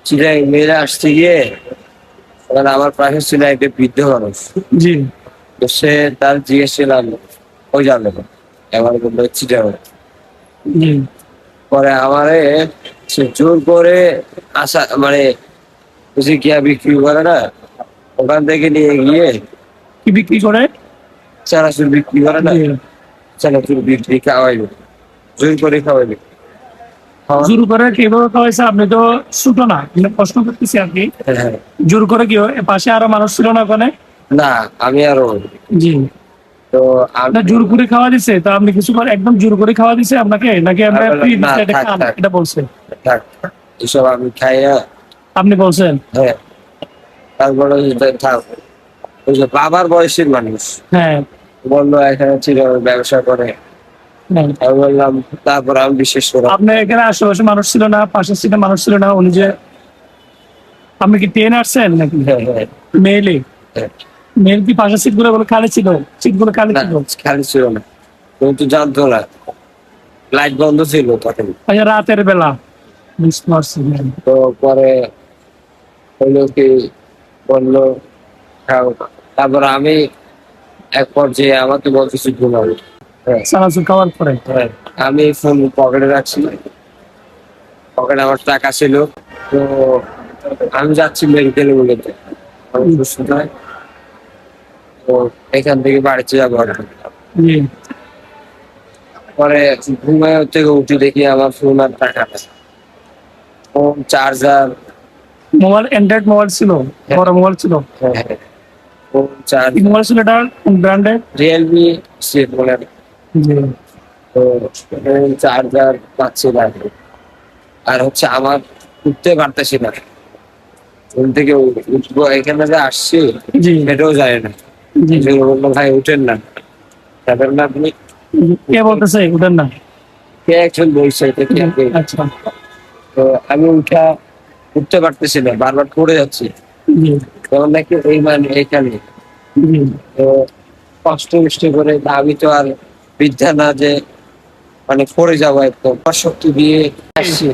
চিরাই মেয়েরা আসতে গিয়ে ওখানে আমার পাশে ছিল একটা বৃদ্ধ মানুষ। জি তো সে তার জিজ্ঞেস ছিলাম ওই যাবে না, এবার বললো চিটাও। জি। পরে আমারে সে জোর করে আসা মানে বুঝি গিয়া বিক্রি করে না, ওখান থেকে নিয়ে গিয়ে কি বিক্রি করে? চানাচুর বিক্রি করে না, জি। চানাচুর বিক্রি খাওয়াইলো, জোর করে খাওয়াইলো। জোর করে কিভাবে খাওয়াইছে? আপনি তো ছোট না, মানে প্রশ্ন করতেছি আর কি। হ্যাঁ, হ্যাঁ। জোর করে কি পাশে আরো মানুষ ছিল না ওখানে? না, আমি আরো জি। তো না জোর করে খাওয়া দিছে তো আপনি কিছু করে একদম জোর করে খাওয়া দিছে আপনাকে, নাকি আমরা না, ফ্রি না, দিছে এটা থাক, খান থাক। এটা বলছে? থাক, এসব আমি খাই না। আপনি বলছেন? হ্যাঁ, তারপরে থাক, ওই যে বাবার বয়সের মানুষ হ্যাঁ বললো এখানে ছিল ব্যবসা করে। হ্যাঁ। আমি বললাম, তারপর আমি বিশেষ করে আপনার এখানে আশেপাশে মানুষ ছিল না, পাশের সিটে মানুষ ছিল না? উনি যে আপনি কি ট্রেন আসছেন নাকি হ্যাঁ, হ্যাঁ, মেইলে? হ্যাঁ। মেইল কি পাশের সিট গুলো খালি ছিল? সিট গুলো খালি না, ছিল? খালি ছিল না, কিন্তু জানতো না, লাইট বন্ধ ছিল তখন। আচ্ছা রাতের বেলা বুঝতে পারছি। হ্যাঁ। তো পরে হইলো কি বললো খাও। তারপর আমি এক পর্যায়ে আমাকে বলতেছি ঘুমাবো। হ্যাঁ, চানাচুর খাওয়ার পরে? হ্যাঁ। আমি ফোন পকেটে রাখছি, পকেটে আমার টাকা ছিল। তো আমি যাচ্ছি মেডিকেলে বলেতে আমার সুস্থ নয়। তো এখান থেকে বাড়িতে যাবো আর কি। জি। পরে ঘুমায় থেকে উঠে দেখি আমার ফোন আর টাকা নেই, phone charger. Mobile Android mobile ছিল? বড় মোবাইল ছিল? হ্যাঁ, হ্যাঁ, ফোন চার্জ কি মোবাইল ছিল এটা, কোন ব্র্যান্ডের? রিয়েলমি সেট বলে। জি তো ফোন চার্জার পাচ্ছি না, আর হচ্ছে আমার উঠতে পারতেছি না, ঘুম থেকে উঠবো এখানে যে আসছি জি সেটাও যায় না। জি। এই জন্য বললাম, ভাই উঠেন না, যাবেন না আপনি? কে বলতেছে ওদের না? কে একজন বলছে এটা কি আপনি? আচ্ছা। তো আমি উঠতে পারতেছি না, বারবার পড়ে যাচ্ছি। জি তখন নাকি এই মানে এখানে। জি। তো কষ্ট করে আমি তো আর বিদ্যা না যে মানে পড়ে যাবো, একদম শক্তি দিয়ে আসছি।